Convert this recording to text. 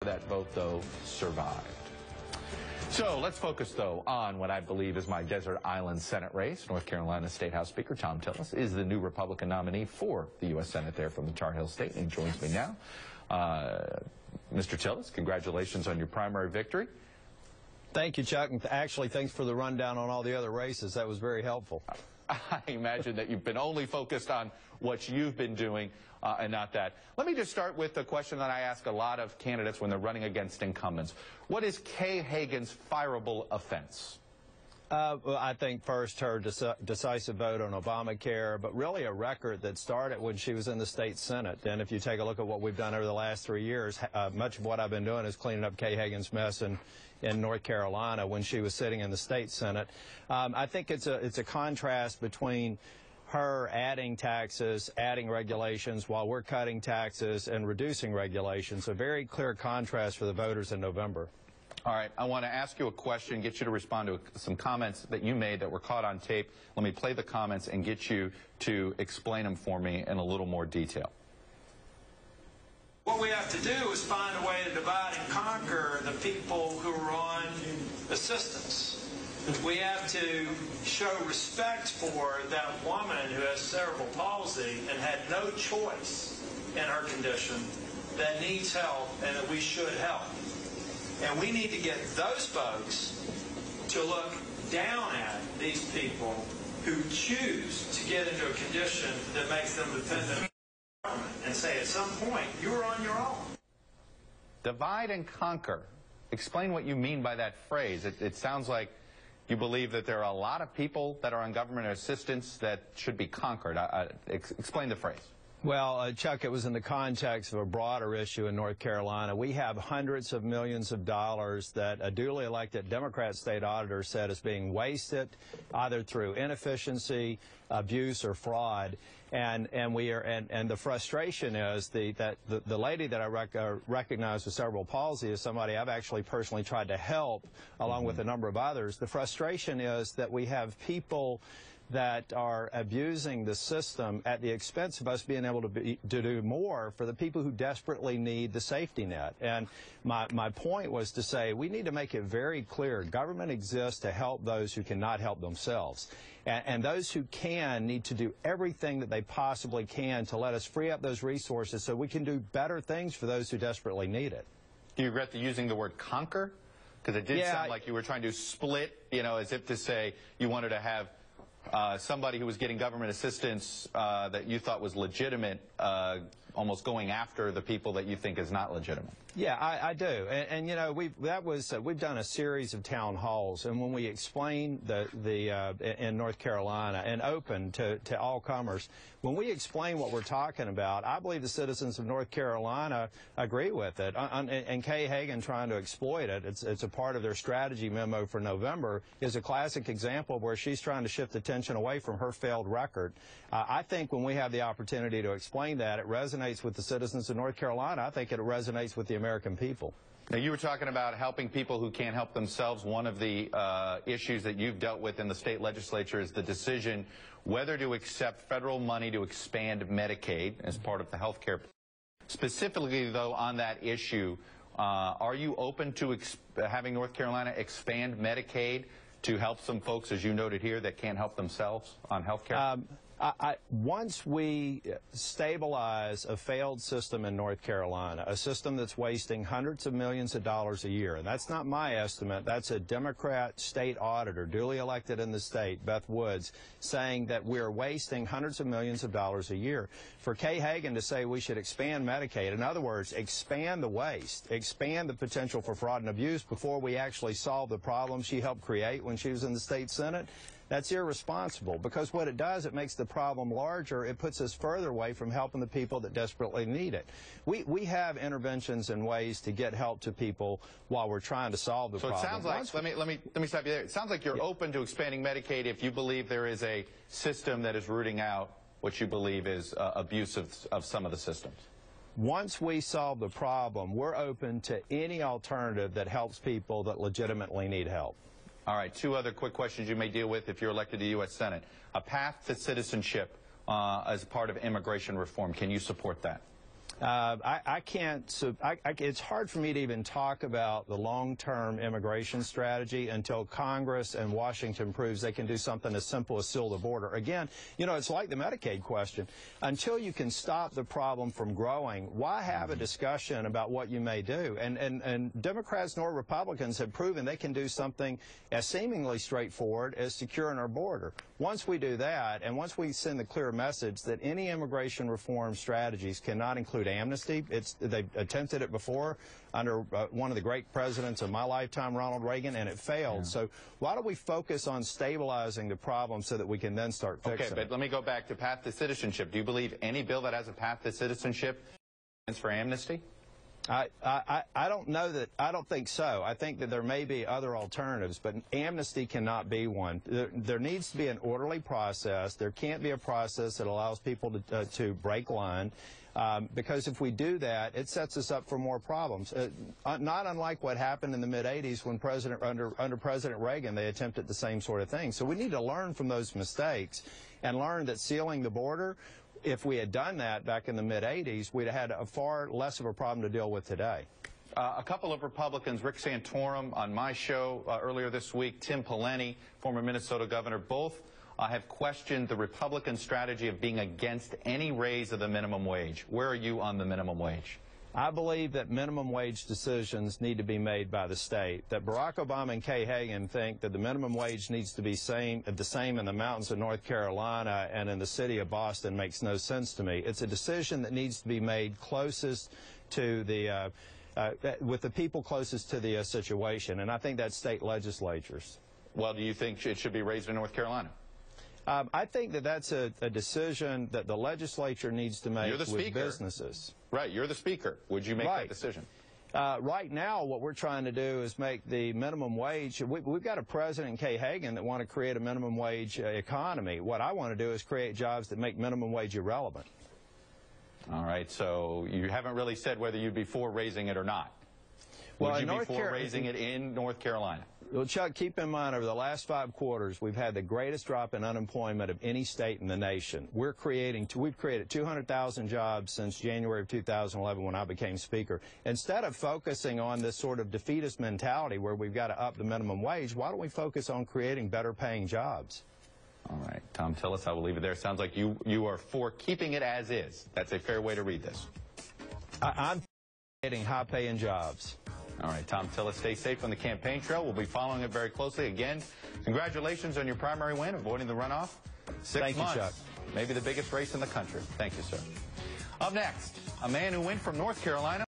That vote, though, survived. So let's focus, though, on what I believe is my desert island Senate race. North Carolina State House Speaker Tom Tillis is the new Republican nominee for the U.S. Senate there from the Tar Heel State, and he joins me now. Mr. Tillis, congratulations on your primary victory. Thank you, Chuck, and actually thanks for the rundown on all the other races. That was very helpful. I imagine that you've been only focused on what you've been doing and not that. Let me just start with the question that I ask a lot of candidates when they're running against incumbents. What is Kay Hagan's fireable offense? Well, I think first her decisive vote on Obamacare, but really a record that started when she was in the state Senate. And if you take a look at what we've done over the last 3 years, much of what I've been doing is cleaning up Kay Hagan's mess in North Carolina when she was sitting in the state Senate. I think it's a contrast between her adding taxes, adding regulations, while we're cutting taxes and reducing regulations. A very clear contrast for the voters in November. All right, I want to ask you a question, get you to respond to some comments that you made that were caught on tape. Let me play the comments and get you to explain them for me in a little more detail. What we have to do is find a way to divide and conquer the people who are on assistance. We have to show respect for that woman who has cerebral palsy and had no choice in her condition, that needs help and that we should help. And we need to get those folks to look down at these people who choose to get into a condition that makes them dependent on the government and say at some point, you're on your own. Divide and conquer. Explain what you mean by that phrase. It sounds like you believe that there are a lot of people that are on government assistance that should be conquered. Explain the phrase. Well, Chuck, it was in the context of a broader issue in North Carolina. We have hundreds of millions of dollars that a duly elected Democrat state auditor said is being wasted either through inefficiency, abuse, or fraud. And the frustration is that the lady that I recognize with cerebral palsy is somebody I've actually personally tried to help along with a number of others. The frustration is that we have people that are abusing the system at the expense of us being able to do more for the people who desperately need the safety net. And my point was to say we need to make it very clear government exists to help those who cannot help themselves. And those who can need to do everything that they possibly can to let us free up those resources so we can do better things for those who desperately need it. Do you regret using the word conquer? Because it did sound like you were trying to split, as if to say you wanted to have somebody who was getting government assistance that you thought was legitimate, almost going after the people that you think is not legitimate. Yeah, I do. And we've done a series of town halls, and when we explain in North Carolina and open to all comers, when we explain what we're talking about, I believe the citizens of North Carolina agree with it. And Kay Hagan trying to exploit it, it's a part of their strategy memo for November, is a classic example of where she's trying to shift attention away from her failed record. I think when we have the opportunity to explain that, it resonates with the citizens of North Carolina. I think it resonates with the American people. Now, you were talking about helping people who can't help themselves. One of the issues that you've dealt with in the state legislature is the decision whether to accept federal money to expand Medicaid as part of the health care. Specifically, though, on that issue, are you open to having North Carolina expand Medicaid to help some folks, as you noted here, that can't help themselves on health care? Once we stabilize a failed system in North Carolina, a system that's wasting hundreds of millions of dollars a year, and that's not my estimate, that's a Democrat state auditor, duly elected in the state, Beth Woods, saying that we're wasting hundreds of millions of dollars a year. For Kay Hagan to say we should expand Medicaid, in other words, expand the waste, expand the potential for fraud and abuse before we actually solve the problem she helped create when she was in the state Senate, that's irresponsible, because what it does, it makes the problem larger. It puts us further away from helping the people that desperately need it. We have interventions and ways to get help to people while we're trying to solve the problem. So it sounds like, let me stop you there. It sounds like you're open to expanding Medicaid if you believe there is a system that is rooting out what you believe is abuse of some of the systems. Once we solve the problem, we're open to any alternative that helps people that legitimately need help. All right, two other quick questions you may deal with if you're elected to the U.S. Senate. A path to citizenship as part of immigration reform. Can you support that? I can't. It's hard for me to even talk about the long-term immigration strategy until Congress and Washington proves they can do something as simple as seal the border. Again, you know, it's like the Medicaid question. Until you can stop the problem from growing, why have a discussion about what you may do? And Democrats nor Republicans have proven they can do something as seemingly straightforward as securing our border. Once we do that, and once we send the clear message that any immigration reform strategies cannot include amnesty, they've attempted it before under one of the great presidents of my lifetime, Ronald Reagan, and it failed. Yeah. So why don't we focus on stabilizing the problem so that we can then start fixing it? Okay, but let me go back to path to citizenship. Do you believe any bill that has a path to citizenship stands for amnesty? I don't know that. I don't think so. I think that there may be other alternatives, but amnesty cannot be one. There needs to be an orderly process. There can't be a process that allows people to break line. Because if we do that, it sets us up for more problems. Not unlike what happened in the mid-'80s when under President Reagan, they attempted the same sort of thing. So we need to learn from those mistakes and learn that sealing the border, if we had done that back in the mid-'80s, we'd have had a far less of a problem to deal with today. A couple of Republicans, Rick Santorum on my show earlier this week, Tim Pawlenty, former Minnesota governor, both have questioned the Republican strategy of being against any raise of the minimum wage. Where are you on the minimum wage? I believe that minimum wage decisions need to be made by the state. That Barack Obama and Kay Hagan think that the minimum wage needs to be the same in the mountains of North Carolina and in the city of Boston makes no sense to me. It's a decision that needs to be made closest to the, with the people closest to the situation, and I think that's state legislatures. Well, do you think it should be raised in North Carolina? I think that that's a decision that the legislature needs to make with businesses. Right, you're the speaker. Would you make that decision? Right now, what we're trying to do is make the minimum wage. We've got a president, Kay Hagan, that want to create a minimum wage economy. What I want to do is create jobs that make minimum wage irrelevant. All right, so you haven't really said whether you'd be for raising it or not. Would you be for raising it in North Carolina? Well, Chuck, keep in mind, over the last 5 quarters, we've had the greatest drop in unemployment of any state in the nation. We've created 200,000 jobs since January of 2011 when I became Speaker. Instead of focusing on this sort of defeatist mentality where we've got to up the minimum wage, why don't we focus on creating better paying jobs? All right, Tom Tillis, I will leave it there. Sounds like you are for keeping it as is. That's a fair way to read this. I'm creating high paying jobs. All right, Tom Tillis, stay safe on the campaign trail. We'll be following it very closely. Again, congratulations on your primary win, avoiding the runoff. 6 months. Thank you, Chuck. Maybe the biggest race in the country. Thank you, sir. Up next, a man who went from North Carolina